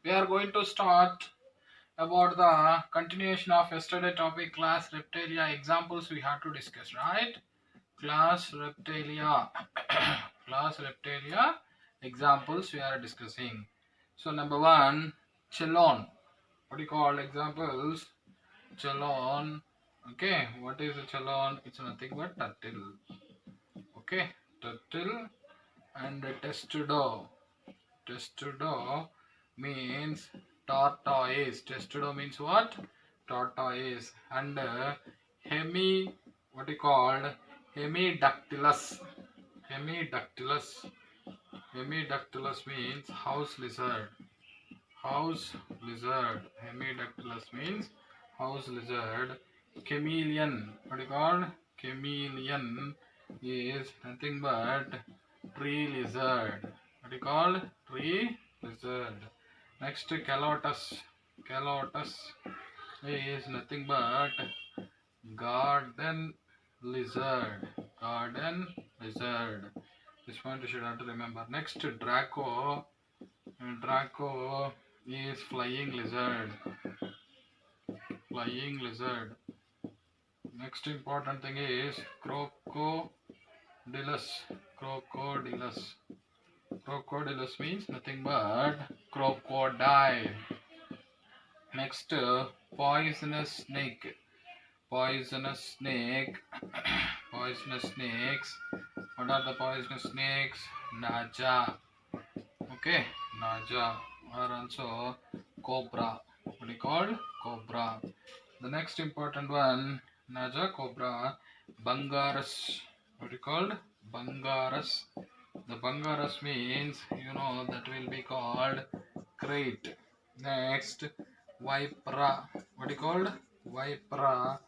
we are going to start about the continuation of yesterday topic class reptilia examples we have to discuss, right? Class reptilia class reptilia examples we are discussing. So number one, chelon. What do you call examples? Chelon. Okay, what is a chelon? It's nothing but turtle. Okay, turtle. And testudo. Testudo means tortoise. Testudo means what? Tortoise. And what you called? Hemidactylus. Hemidactylus. Hemidactylus means house lizard. House lizard. Hemidactylus means house lizard. Chameleon. What you called? Chameleon is nothing but tree lizard. What you call? Tree lizard. Next, calotus. Calotus is nothing but garden lizard. Garden lizard. This point you should have to remember. Next, Draco. Draco is flying lizard. Flying lizard. Next important thing is crocodilus. Crocodilus. Crocodilus means nothing but crocodile. Next, poisonous snake. Poisonous snake. Poisonous snakes. What are the poisonous snakes? Naja. Okay, Naja. Or also cobra. What do you call? Cobra. The next important one, Naja, cobra, Bangaras. What do you called? Bangaras. The Bangaras means, that will be called crate. Next, Vipera. What you called? Vipera.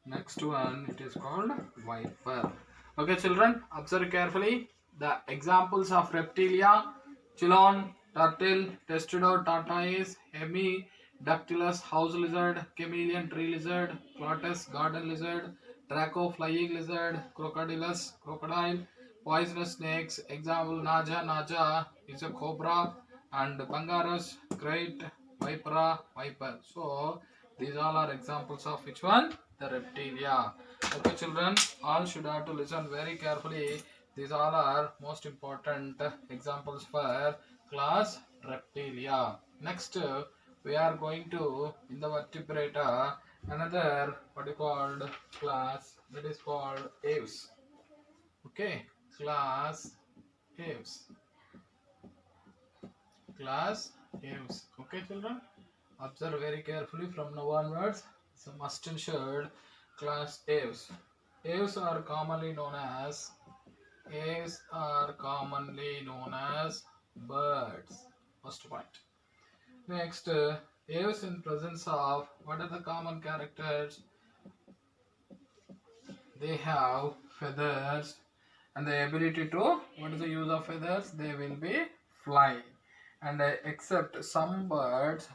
Next one, it is called Viper. Okay, children, observe carefully. The examples of reptilia, chelon, turtle, testudo, tortoise, hemidactylus, house lizard, chameleon, tree lizard, clotus, garden lizard, draco, flying lizard, crocodilus, crocodile, poisonous snakes. Example, Naja. Naja is a cobra, and Bangaras, great, Vipera, viper. So these all are examples of which one? The reptilia. Okay, children, all should have to listen very carefully. These all are most important examples for class reptilia. Next, we are going to in the vertebrata another what you called class, that is called aves. Okay, class aves. Class aves. Okay, children, observe very carefully from now onwards. So must ensure class aves. Aves are commonly known as birds. First point. Next, aves in presence of what are the common characters? They have feathers and the ability to, what is the use of feathers? They will be fly. And except some birds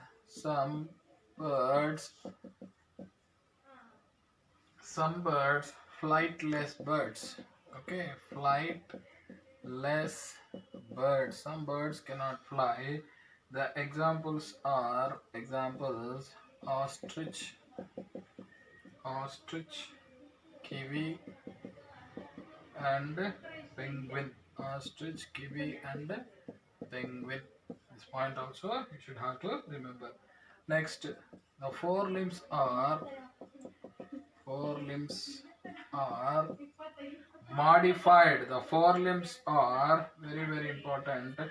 flightless birds. Okay, flightless birds. Some birds cannot fly. The examples are ostrich, kiwi, and penguin. Ostrich, kiwi, and penguin. This point also you should have to remember. Next, the forelimbs are modified. The forelimbs are very important. The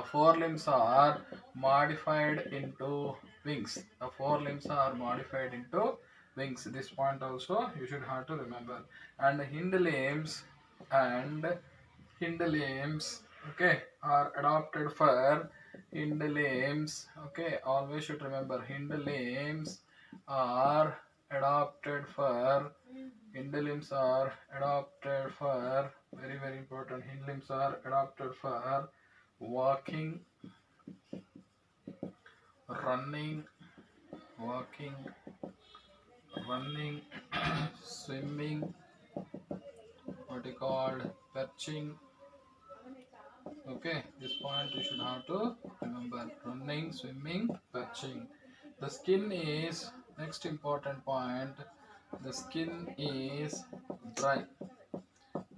forelimbs are modified into wings. The forelimbs are modified into wings. This point also you should have to remember. And hind limbs, okay, are adopted for hind limbs. Okay, always should remember hind limbs are adopted for very important. Hind limbs are adopted for walking, running, swimming, what you called perching. Okay, this point you should have to remember. running, swimming, fetching. The skin is next important point. The skin is dry.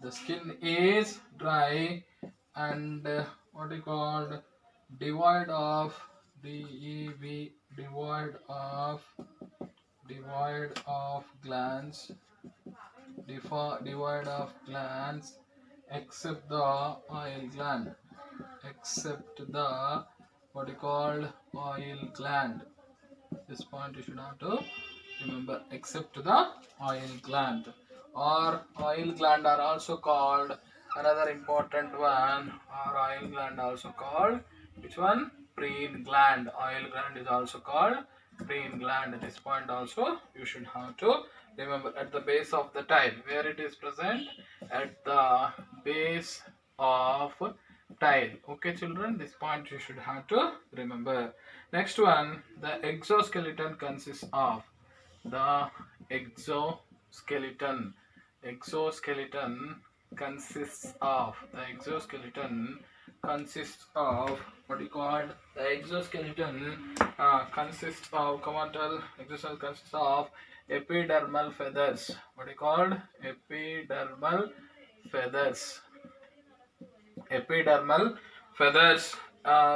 The skin is dry and what you called devoid of DEV devoid of glands devoid of glands except the oil gland except the what you called oil gland. This point you should have to remember, except the oil gland, or oil gland are also called another important one, or oil gland also called which one? Preen gland. Oil gland is also called preen gland. This point also you should have to remember, at the base of the tile. Where it is present? At the base of tile. Okay children, this point you should have to remember. Next one, the exoskeleton consists of the exoskeleton. Exoskeleton consists of the exoskeleton consists of what you call the exoskeleton consists of, come on tell, exoskeleton consists of epidermal feathers. What you called? Epidermal feathers. Epidermal feathers,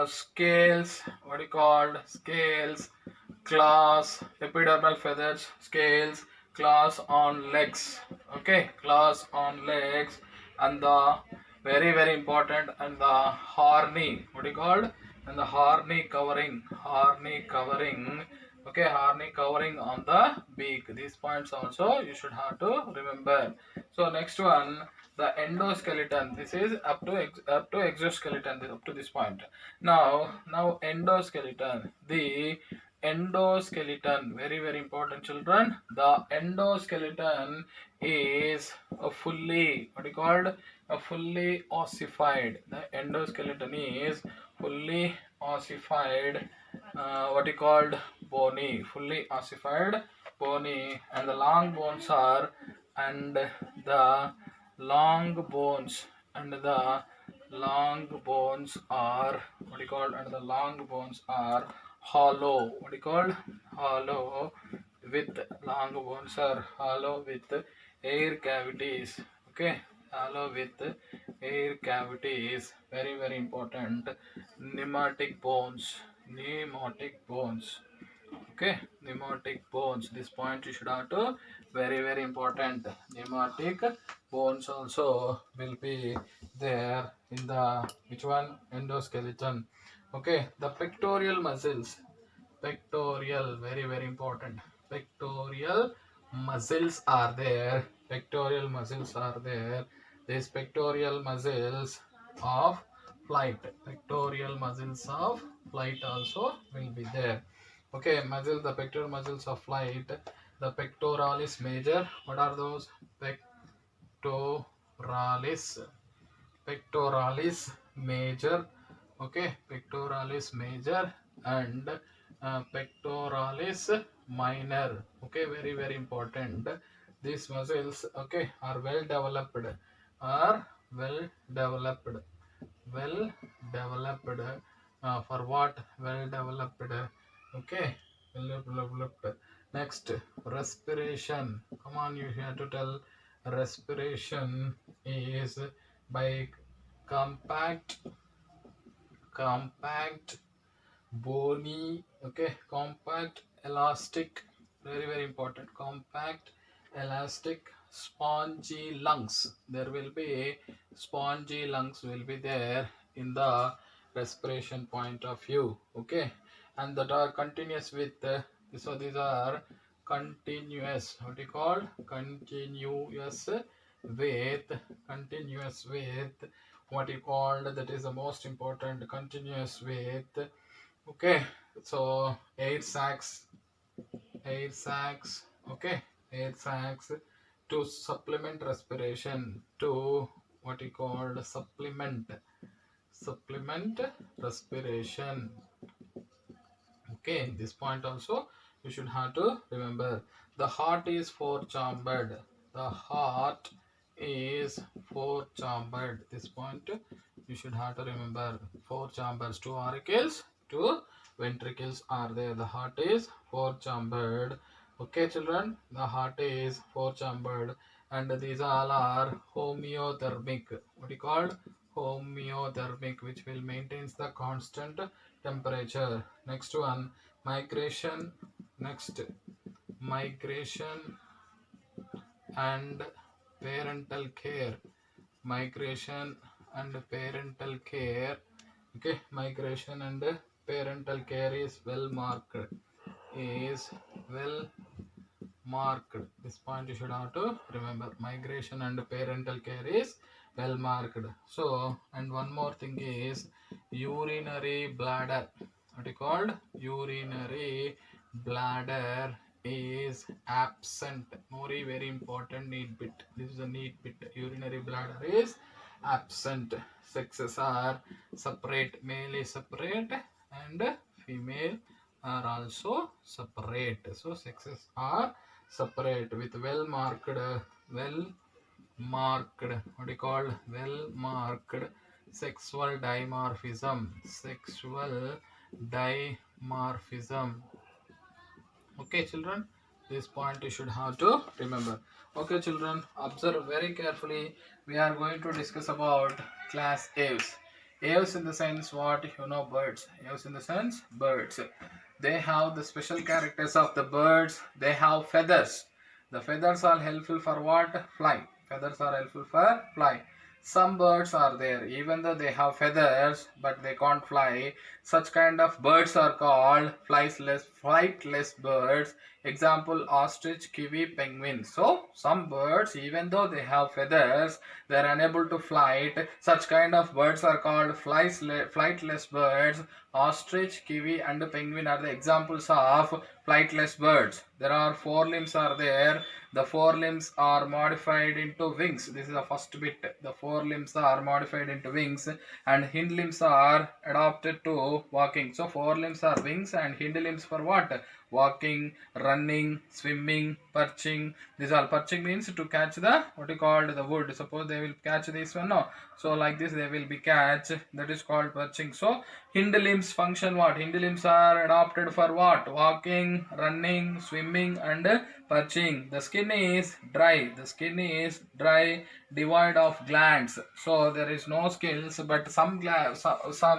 scales, what you called? Scales, claws, epidermal feathers, scales, claws on legs. Okay, claws on legs, and the very important, and the horny, what you called? And the horny covering, okay, horny covering on the beak. These points also you should have to remember. So next one, the endoskeleton. This is up to exoskeleton, up to this point. Now endoskeleton. The endoskeleton, very important children. The endoskeleton is a fully, what you called? A fully ossified. The endoskeleton is fully ossified, what you called? Bony. Fully ossified, bony, and the long bones are, and the long bones and the long bones are, what you call? And the long bones are hollow. What you call? Hollow, with long bones are hollow with air cavities. Okay, hollow with air cavities. Very important. Pneumatic bones. Pneumatic bones. Okay, pneumatic bones. This point you should have to very important. Pneumatic bones also will be there in the which one? Endoskeleton. Okay, the pectoral muscles. Pectoral, very important. Pectoral muscles are there. Pectoral muscles are there. These pectoral muscles of flight. Pectoral muscles of flight also will be there. Okay, muscle, the pectoral muscles of flight. The pectoralis major. What are those? Pectoralis. Pectoralis major. Okay, pectoralis major and pectoralis minor. Okay, very important. These muscles, okay, are well developed. Are well developed. Well developed. For what? Well developed. Okay, well developed. Next, respiration. Come on, you have to tell. Respiration is by compact bony, okay, compact elastic, very important, compact elastic spongy lungs. There will be spongy lungs will be there in the respiration point of view. Okay, and that are continuous with so these are continuous, what you call? Continuous with what you called, that is the most important, continuous with, okay, so air sacs, okay, air sacs to supplement respiration, to what you called? Supplement respiration. Okay, this point also you should have to remember. The heart is four chambered. The heart is four chambered. This point you should have to remember. Four chambers, two two ventricles are there. The heart is four-chambered. Okay, children, the heart is four-chambered, and these all are homeothermic. What you called? Homeothermic, which will maintains the constant temperature. Next one, migration. Next, migration and parental care. Migration and parental care. Okay, migration and parental care is well marked. Is well marked. This point you should have to remember. Migration and parental care is well marked. So, and one more thing is urinary bladder. What is called? Urinary bladder is absent. Very important need bit. This is a need bit. Urinary bladder is absent. Sexes are separate. Male is separate and female are also separate. So sexes are separate with well marked, what you call, well marked sexual dimorphism. Sexual dimorphism. Okay, children, this point you should have to remember. Okay, children, observe very carefully. We are going to discuss about class Aves. Aves in the sense what? You know, birds. Aves in the sense birds. They have the special characters of the birds. They have feathers. The feathers are helpful for what? Fly. Feathers are helpful for fly. Some birds are there, even though they have feathers, but they can't fly. Such kind of birds are called flightless birds. Example, ostrich, kiwi, penguin. So, some birds, even though they have feathers, they are unable to fly. Such kind of birds are called flightless birds. Ostrich, kiwi, and penguin are the examples of flightless birds. There are four limbs are there. The four limbs are modified into wings. This is the first bit. The four limbs are modified into wings, and hind limbs are adapted to walking. So four limbs are wings, and hind limbs for what? Walking, running, swimming, perching. This all perching means to catch the what you called the wood. Suppose they will catch this one, no. So like this they will be catch. That is called perching. So hind limbs function what? Hind limbs are adapted for what? Walking, running, swimming, and perching. The skin is dry. The skin is dry, devoid of glands. So there is no scales, but some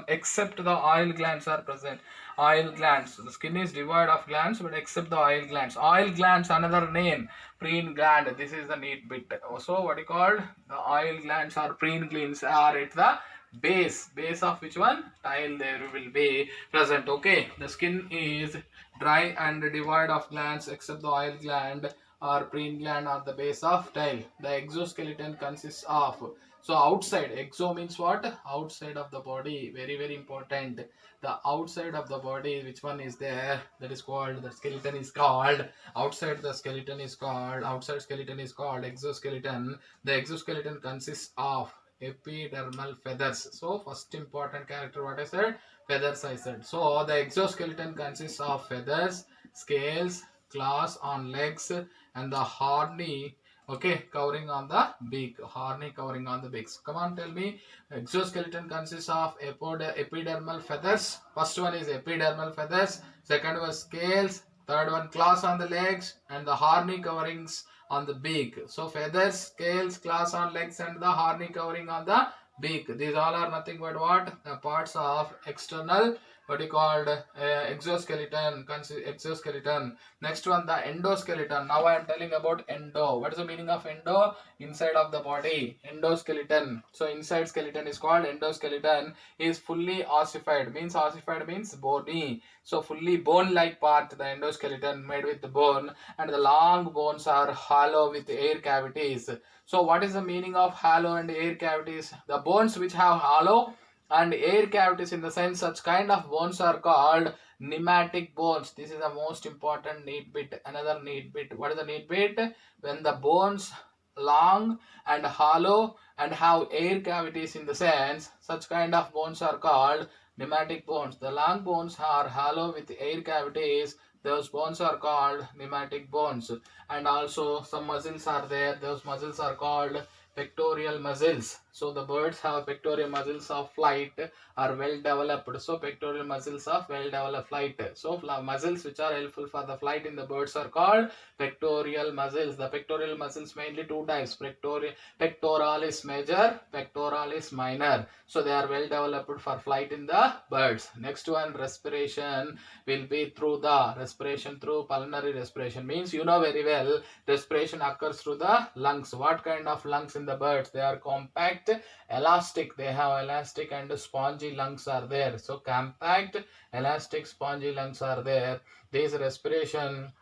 except the oil glands are present. Oil glands. The skin is devoid of glands, but except the oil glands. Oil glands, another name, preen gland. This is the neat bit. So what you called? The oil glands or preen glands are at the base of which one? Tile there will be present. Okay, the skin is dry and devoid of glands except the oil gland or preen gland at the base of tile. The exoskeleton consists of, so outside, exo means what? Outside of the body. Very important. The outside of the body, which one is there? That is called, the skeleton is called, outside the skeleton is called, outside skeleton is called exoskeleton. The exoskeleton consists of epidermal feathers. So first important character, what I said? Feathers I said. So the exoskeleton consists of feathers, scales, claws on legs, and the horny, okay, covering on the beak. Horny covering on the beaks. Come on, tell me. Exoskeleton consists of epidermal feathers. First one is epidermal feathers. Second one scales. Third one claws on the legs, and the horny coverings on the beak. So feathers, scales, claws on legs, and the horny covering on the beak. These all are nothing but what? The parts of external, what you called exoskeleton. Exoskeleton. Next one, the endoskeleton. Now I am telling about endo. What is the meaning of endo? Inside of the body. Endoskeleton. So inside skeleton is called endoskeleton. Is fully ossified. Ossified means bony. So fully bone-like part, the endoskeleton made with the bone, and the long bones are hollow with air cavities. So what is the meaning of hollow and air cavities? The bones which have hollow and air cavities, in the sense such kind of bones are called pneumatic bones. This is the most important neat bit. Another neat bit. What is the neat bit? When the bones long and hollow and have air cavities, in the sense such kind of bones are called pneumatic bones. The long bones are hollow with air cavities. Those bones are called pneumatic bones. And also some muscles are there. Those muscles are called pectoral muscles. So the birds have pectoral muscles of flight are well developed. So pectoral muscles of well developed flight. So muscles which are helpful for the flight in the birds are called pectoral muscles. The pectoral muscles mainly two types: pectoralis major, pectoralis minor. So they are well developed for flight in the birds. Next one, respiration will be through the respiration through pulmonary respiration. Means you know very well, respiration occurs through the lungs. What kind of lungs in the birds? They are compact, elastic. They have elastic and spongy lungs are there. So compact, elastic, spongy lungs are there. These respiration,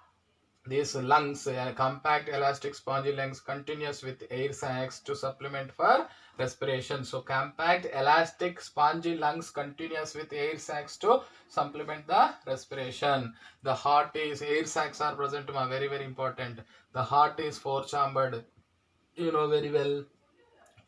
these lungs, compact, elastic, spongy lungs, continuous with air sacs to supplement for respiration. So compact, elastic, spongy lungs, continuous with air sacs to supplement the respiration. The heart is, air sacs are present, very very important. The heart is four chambered. You know very well,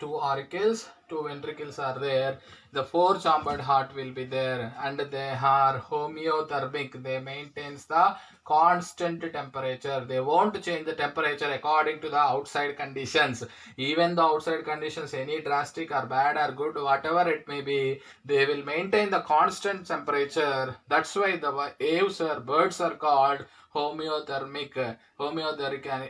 two auricles, two ventricles are there. The four chambered heart will be there, and they are homeothermic. They maintains the constant temperature. They won't change the temperature according to the outside conditions. Even the outside conditions, any drastic or bad or good, whatever it may be, they will maintain the constant temperature. That's why the aves or birds are called homeothermic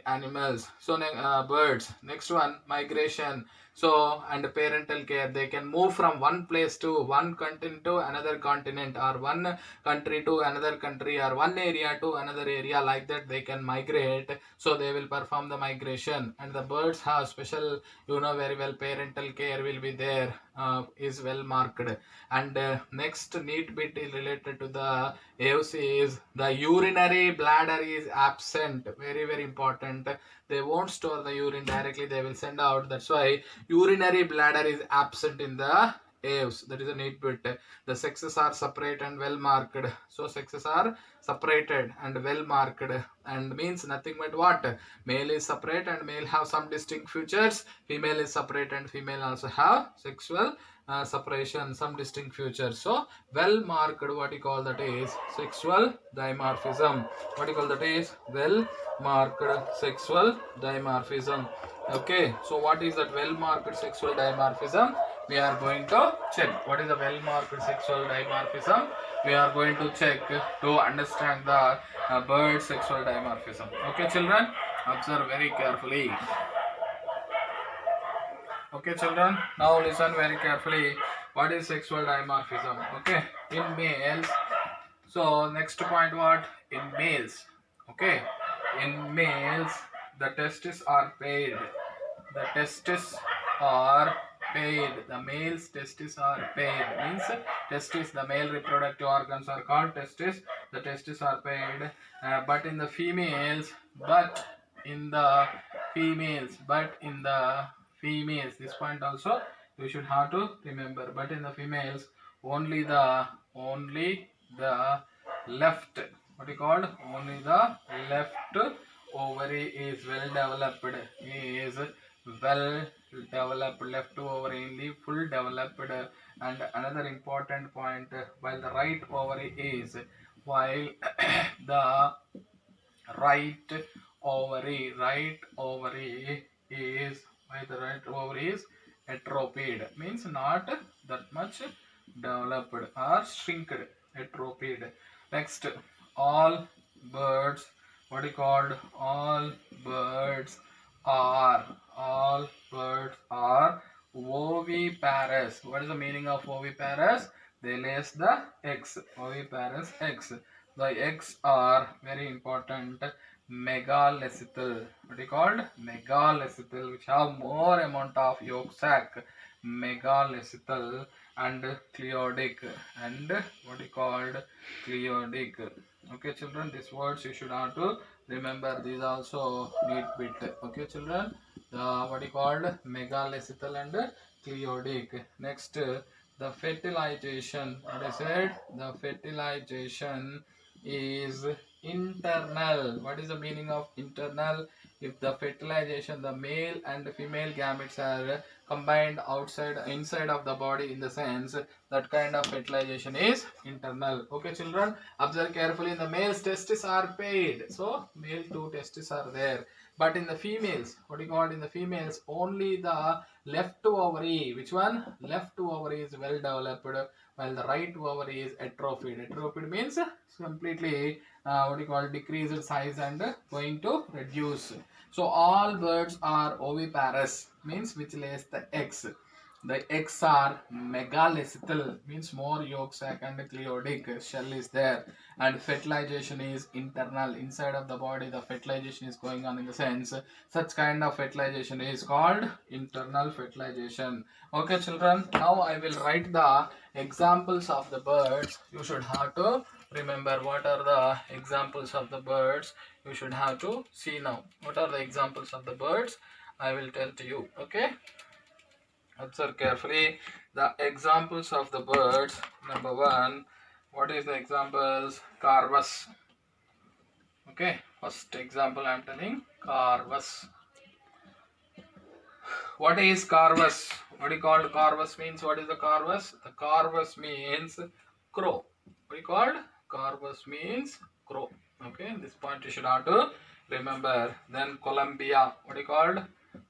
animals. So birds. Next one, migration. So, and parental care, they can move from one place to one continent to another continent, or one country to another country, or one area to another area. Like that they can migrate. So they will perform the migration. And the birds have special, you know very well, parental care will be there, is well marked. And next neat bit is related to the AOC is the urinary bladder is absent. Very very important. They won't store the urine directly, they will send out. That's why urinary bladder is absent in the aves. That is a neat bit. The sexes are separate and well marked. So sexes are separated and well marked, and means nothing but what? Male is separate and male have some distinct features. Female is separate and female also have sexual separation, some distinct features. So well marked, what you call that is sexual dimorphism. What you call that is well marked sexual dimorphism. Okay, so what is that well marked sexual dimorphism? We are going to check. What is the well marked sexual dimorphism? We are going to check to understand the bird sexual dimorphism. Okay, children, observe very carefully. Okay, children, now listen very carefully. What is sexual dimorphism? Okay, in males. So next point, what? In males. Okay, in males, the testes are paired. The testes are paired. The male's testes are paired. Means testes, the male reproductive organs are called testes. The testes are paired. But in the females, this point also you should have to remember. But in the females, only the left, what you called, only the left ovary is well developed. Left ovary in the full developed. And another important point, while the right ovary is the right ovary is atrophied, means not that much developed or shrinked, atrophied. Next, all birds, what is called, all birds are oviparous. What is the meaning of oviparous? They lays the eggs. Oviparous eggs. The eggs are very important, megalecythal. What is called? Megalecythal, which have more amount of yolk sac. Megalecythal and cleodic. And what is called? Cleodic. Okay, children, these words you should have to remember. These also neat bit. Okay, children, the what is called megalecythal and cleodic. Next, the fertilization. What I said, the fertilization is internal. What is the meaning of internal? if the fertilization, the male and female gametes are combined inside of the body, in the sense that kind of fertilization is internal. Okay, children, observe carefully. In the male's testes are paired, so male two testes are there. But in the females, what you call in the females, only the left ovary, which one? Left ovary is well developed, while the right ovary is atrophied. Atrophied means completely what you call decreased size and going to reduce. So all birds are oviparous, means which lays the eggs. The eggs are megalecythal, means more yolk sac and cleodic shell is there, and fertilization is internal, inside of the body. The fertilization is going on, in the sense such kind of fertilization is called internal fertilization. Okay, children, now I will write the examples of the birds. You should have to remember what are the examples of the birds. You should have to see now what are the examples of the birds. I will tell to you. Okay, observe carefully the examples of the birds. Number one, what is the examples? Carvus. Okay, first example I am telling, Carvus. What is Carvus? What is called Carvus means? What is the Carvus? The Carvus means crow. What is called? Carvus means crow. Okay, this point you should have to remember. Then Columbia. What is called?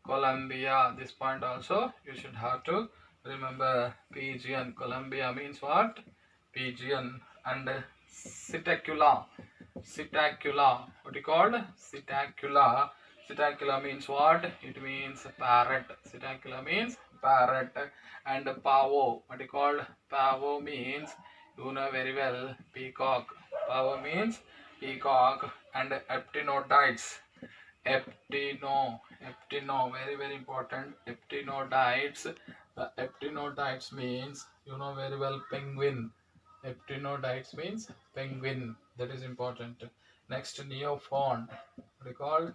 Columbia. This point also you should have to remember. Pigeon. Columbia means what? Pigeon. And Psittacula. Psittacula. What is called? Psittacula. Psittacula means what? It means parrot. Psittacula means parrot. And pavo. What is called? Pavo means, you know very well, peacock. Pavo means peacock. And eptinotides. Eptino, very important. Eptinotides. The eptinotides means, you know very well, penguin. Eptinotides means penguin. That is important. Next, neofawn. What is called?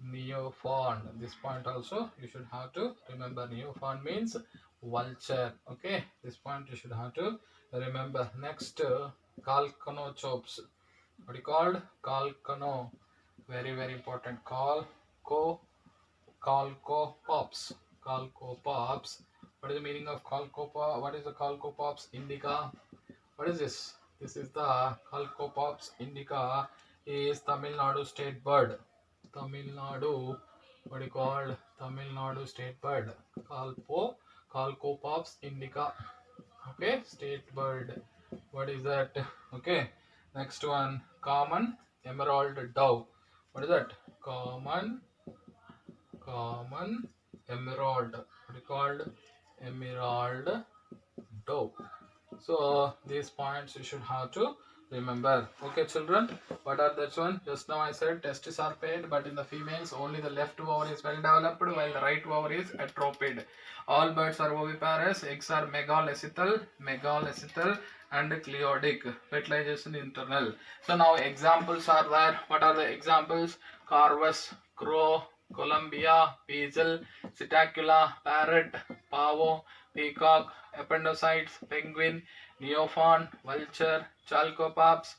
Neofawn. This point also you should have to remember. Neofawn means vulture. Okay, this point you should have to remember. Next, Calconochops. What is called? Calcono. Very important. Calcopops. Calcopops. What is the meaning of Calcopops? What is the Calcopops indica? What is this? This is the Calcopops indica. Is Tamil Nadu state bird. Tamil Nadu. What is called? Tamil Nadu state bird. Calcopops indica. Okay, state bird. What is that? Okay, next one, common emerald dove. What is that? Common emerald. What is called? Emerald dove. So these points you should have to remember. Okay, children, what are that one? Just now I said testes are paired, but in the females only the left ovary is well developed, while the right ovary is atrophied. All birds are oviparous. Eggs are megalecythal and cleodic. Fertilization internal. So now examples are there. What are the examples? Carvus, crow, Columbia, weasel, Psittacula, parrot, pavo, peacock, appendicites, penguin, neofawn, vulture, Chalcopops,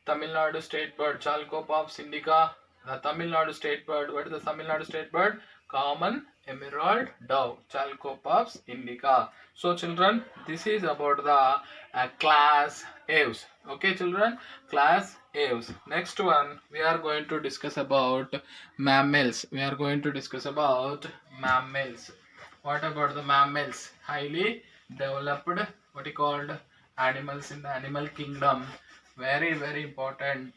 Tamil Nadu state bird, Chalcopops indica. The Tamil Nadu state bird. What is the Tamil Nadu state bird? Common emerald dove, Chalcopops indica. So children, this is about the class Aves. Okay children, class Aves. Next one, we are going to discuss about mammals. We are going to discuss about mammals. What about the mammals? Highly developed, what is called, animals in the animal kingdom. Very important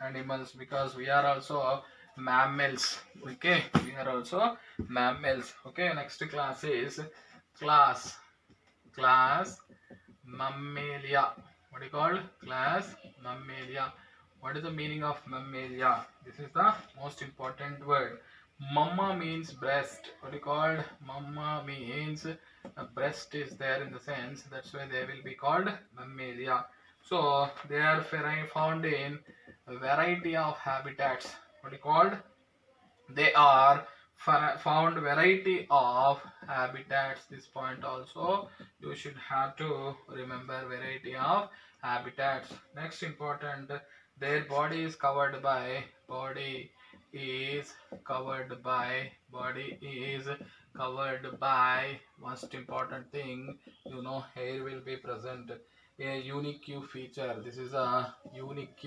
animals, because we are also mammals. Okay, we are also mammals. Okay, next class is class Mammalia. What is called? Class Mammalia. What is the meaning of Mammalia? This is the most important word. Mamma means breast. What is called? Mamma means a breast is there, in the sense, that's why they will be called Mammalia. So they are found in a variety of habitats. What is called? They are found variety of habitats. This point also you should have to remember, variety of habitats. Next important, their body is covered by is covered by most important thing, hair will be present. A unique feature, this is a unique,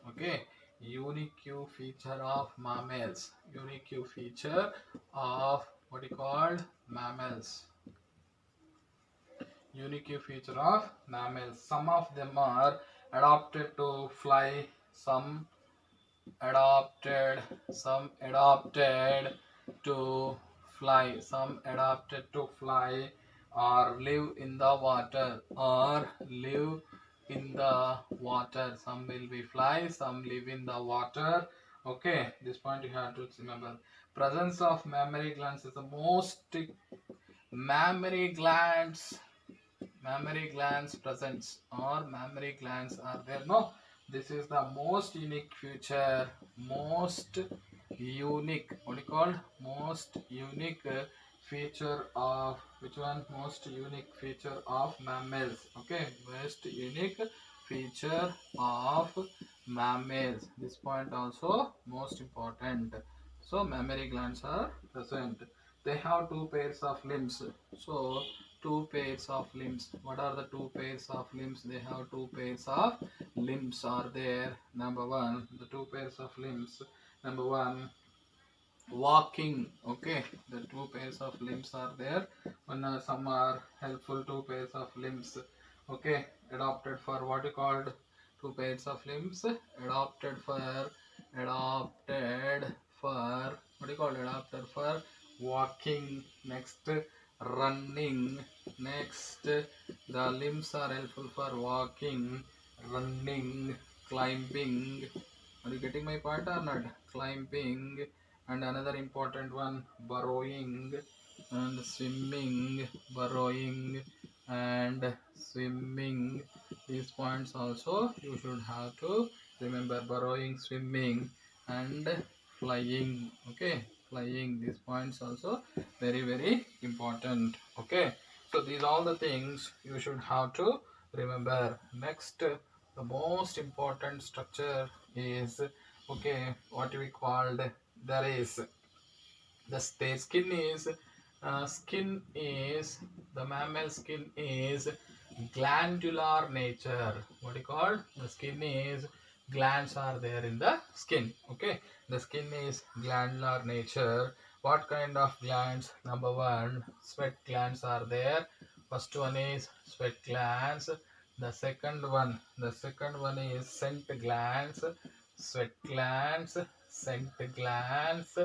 okay, unique feature of mammals, unique feature of what you called mammals, unique feature of mammals. Some of them are adapted to fly, some adopted to fly or live in the water, some will be fly, some live in the water. Okay, this point you have to remember. Presence of mammary glands is the most, mammary glands presence, or mammary glands are there, no, this is the most unique feature, most unique, what you call most unique feature of which one, most unique feature of mammals. Okay, most unique feature of mammals, this point also most important. So mammary glands are present, they have two pairs of limbs. So two pairs of limbs, what are the two pairs of limbs? They have two pairs of limbs are there. Number one, the two pairs of limbs, number one, walking. Okay, the two pairs of limbs are there. One, some are helpful two pairs of limbs. Okay, adopted for what you called two pairs of limbs, adopted for what you call adopted for walking. Next, running. Next, the limbs are helpful for walking, running, climbing. Are you getting my point or not? Climbing. And another important one, burrowing and swimming, burrowing and swimming. These points also you should have to remember, burrowing, swimming and flying. Okay, flying, these points also very important. Okay, so these all the things you should have to remember. Next, the most important structure is, okay, what we called, there is the skin is the mammal skin is glandular nature. What you call, the skin is, glands are there in the skin. Okay, the skin is glandular nature. What kind of glands? Number one, sweat glands are there. First one is sweat glands. The second one is scent glands, sweat glands, scent glands,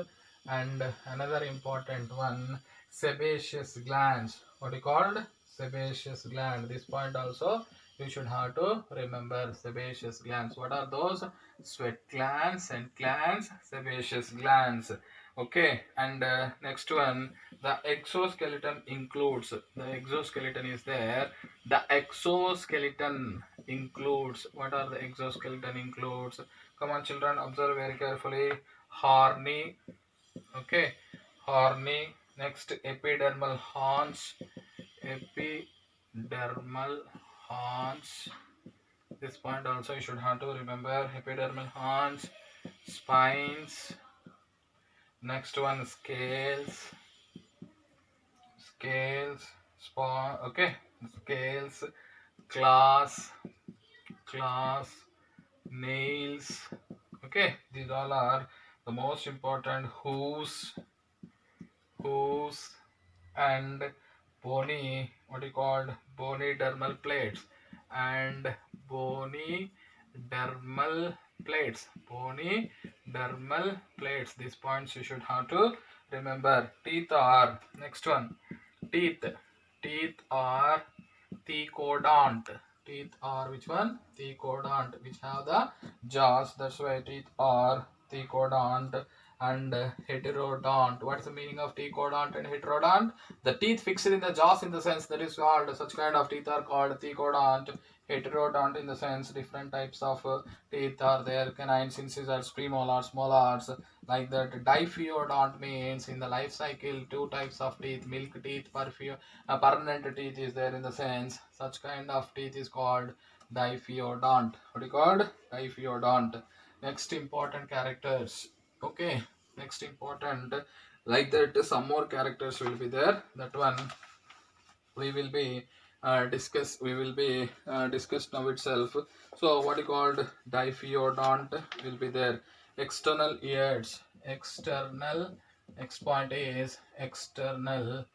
and another important one, sebaceous glands. What you called? Sebaceous gland. This point also you should have to remember, sebaceous glands. What are those? Sweat glands, scent glands, sebaceous glands. Okay, and next one, the exoskeleton includes, the exoskeleton is there. The exoskeleton includes, what are the exoskeleton includes? Come on children, observe very carefully. Horny, okay, horny. Next, epidermal horns, epidermal horns. This point also you should have to remember, epidermal horns, spines. Next one, scales, okay, scales, claws, nails. Okay, these all are the most important. Hooves and bony, what you called, bony dermal plates, and bony dermal bony dermal plates. These points you should have to remember. Teeth are, next one, teeth are thecodont. Teeth are which one? Thecodont, which have the jaws. That's why teeth are thecodont and heterodont. What's the meaning of thecodont and heterodont? The teeth fixed in the jaws, in the sense that is called, such kind of teeth are called thecodont. Heterodont in the sense different types of teeth are there. Canines, incisors, premolars, molars, like that. Diphyodont means in the life cycle two types of teeth, milk teeth, permanent teeth is there in the sense. Such kind of teeth is called diphyodont. What is called? Diphyodont. Next important characters. Okay, next important, like that some more characters will be there. That one we will be discuss now itself. So what you called diphyodont will be there. External ears, external, next point is external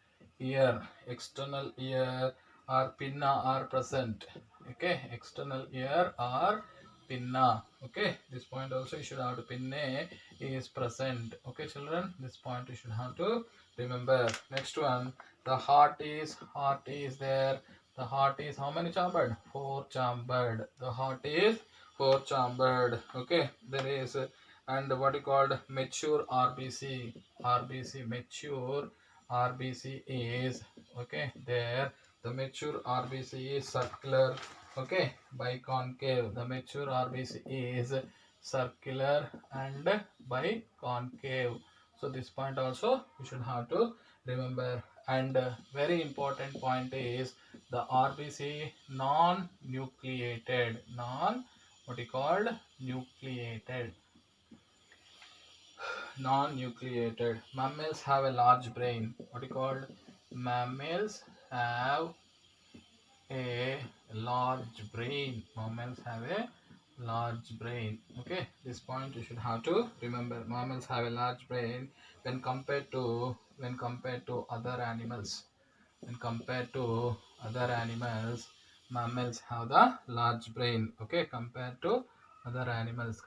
ear, external ear or pinna are present. Okay, external ear or pinna. Okay, this point also you should have to pinna is present. Okay children, this point you should have to remember. Next one, the heart is there. The heart is how many chambered? Four chambered. The heart is four chambered. Okay, there is and what you called mature RBC. RBC mature RBC is okay there. The mature RBC is circular. Okay, biconcave. The mature RBC is circular and biconcave. So this point also you should have to remember. And very important point is the RBC non-nucleated, what you called nucleated, non-nucleated. Mammals have a large brain. What you called mammals have a large brain. Mammals have a large brain. Okay, this point you should have to remember. Mammals have a large brain when compared to other animals. When compared to other animals, mammals have the large brain. Okay, compared to other animals,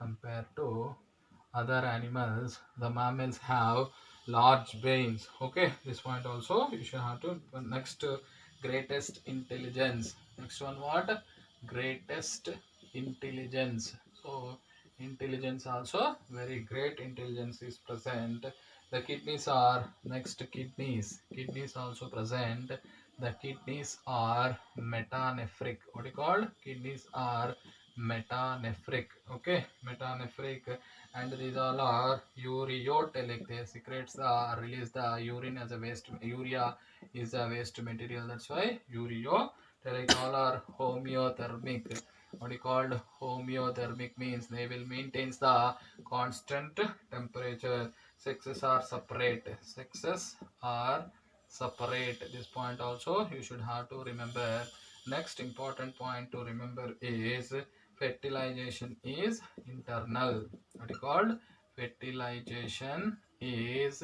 the mammals have large brains. Okay, this point also you should have to. Next, greatest intelligence. Next one, what? Greatest intelligence. So intelligence also very great intelligence is present. The kidneys are next. Kidneys also present. The kidneys are metanephric. What do you call? Kidneys are metanephric. Okay, metanephric, and these all are ureotelic. They secretes the release the urine as a waste. Urea is a waste material. That's why ureotelic. All are homeothermic. What you called homeothermic means they will maintain the constant temperature. Sexes are separate. Sexes are separate. This point also you should have to remember. Next important point to remember is fertilization is internal. What is called? Fertilization is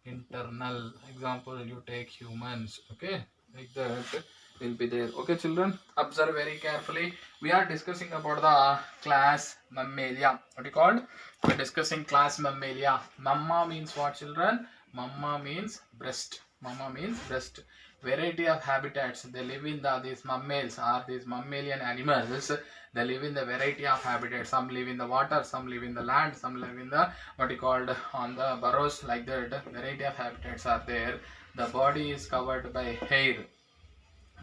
internal. Example, you take humans. Okay, like that will be there. Okay children, observe very carefully. We are discussing about the class Mammalia. What is called? We are discussing class Mammalia. Mamma means what children? Mamma means breast. Mamma means breast. Variety of habitats. They live in these mammals or these mammalian animals. They live in the variety of habitats. Some live in the water, some live in the land, some live in the what you called on the burrows, like that. Variety of habitats are there. The body is covered by hair.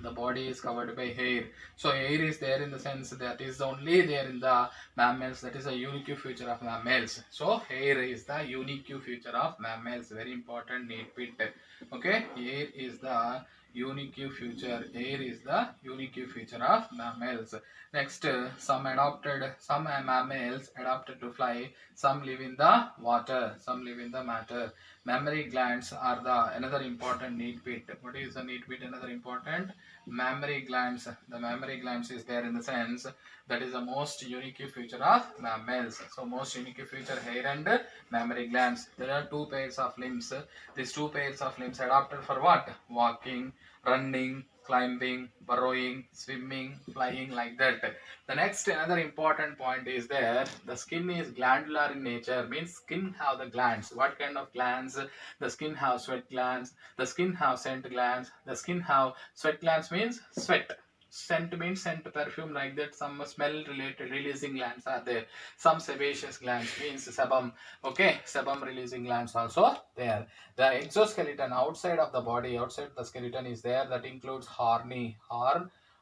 The body is covered by hair. So hair is there in the sense that is only there in the mammals. That is a unique feature of mammals. So hair is the unique feature of mammals. Very important need bit. Okay, hair is the unique feature. Hair is the unique feature of mammals. Next, some mammals adapted to fly. Some live in the water. Some live in the matter. Mammary glands are the another important need bit. What is the need bit? Another important mammary glands. The mammary glands is there in the sense that is the most unique feature of mammals. So most unique feature hair and mammary glands. There are two pairs of limbs. These two pairs of limbs adapted for what? Walking, running, climbing, burrowing, swimming, flying, like that. The next another important point is there. The skin is glandular in nature. Means skin have the glands. What kind of glands? The skin have sweat glands. The skin have scent glands. The skin have sweat glands means sweat. Scent means scent perfume, like that. Some smell related releasing glands are there. Some sebaceous glands means sebum. Okay, sebum releasing glands also there. The exoskeleton outside of the body, outside the skeleton is there. That includes horn.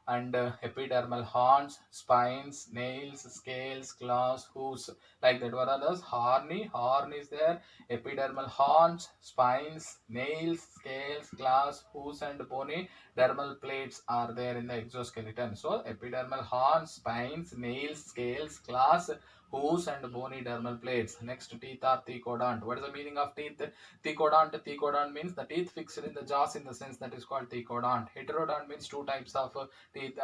and epidermal horns, spines, nails, scales, claws, hooves, like that. What are those? Horny, horn is there, epidermal horns, spines, nails, scales, claws, hooves, and bony dermal plates are there in the exoskeleton. So epidermal horns, spines, nails, scales, claws, hooves, and bony dermal plates. Next, teeth are thecodont. What is the meaning of teeth? Thecodont means the teeth fixed in the jaws, in the sense that is called thecodont. Heterodont means two types of teeth,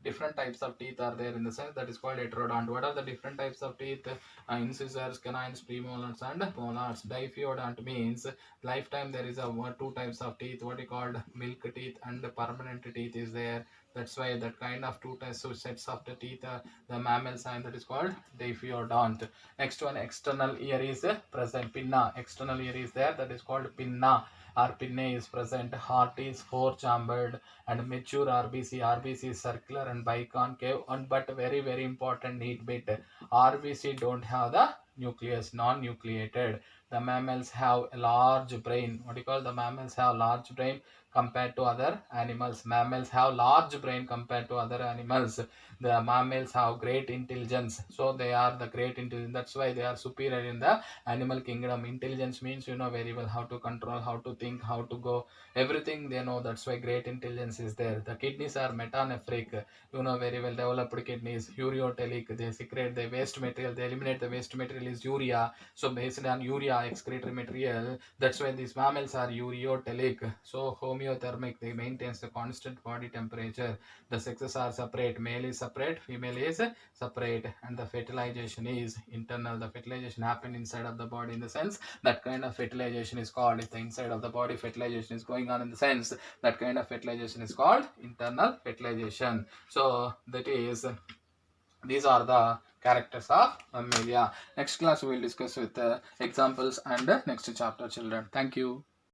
different types of teeth are there in the sense that is called heterodont. What are the different types of teeth? Incisors, canines, premolars, and molars. Diphyodont means lifetime there is a two types of teeth, what we called milk teeth and permanent teeth is there. That's why that kind of two types of sets of the teeth, the mammals, and that is called diphyodont. Next one, external ear is present, pinna. External ear is there, that is called pinna or pinnae is present. Heart is four chambered and mature RBC. RBC is circular and biconcave, and but very important neat bit, RBC don't have the nucleus, non-nucleated. The mammals have a large brain. What do you call? The mammals have large brain compared to other animals. Mammals have large brain compared to other animals. The mammals have great intelligence, so they are the great intelligence. That's why they are superior in the animal kingdom. Intelligence means you know very well how to control, how to think, how to go, everything they know. That's why great intelligence is there. The kidneys are metanephric, you know very well. Developed kidneys, ureotelic, they secrete the waste material, they eliminate the waste material is urea. So based on urea excretory material, that's why these mammals are ureotelic. So homeothermic, they maintains the constant body temperature. The sexes are separate, male is separate, female is separate, and the fertilization is internal. The fertilization happen inside of the body, in the sense that kind of fertilization is called, if the inside of the body fertilization is going on, in the sense that kind of fertilization is called internal fertilization. So that is, these are the characters of mammalia. Next class we will discuss with examples and next chapter, children. Thank you.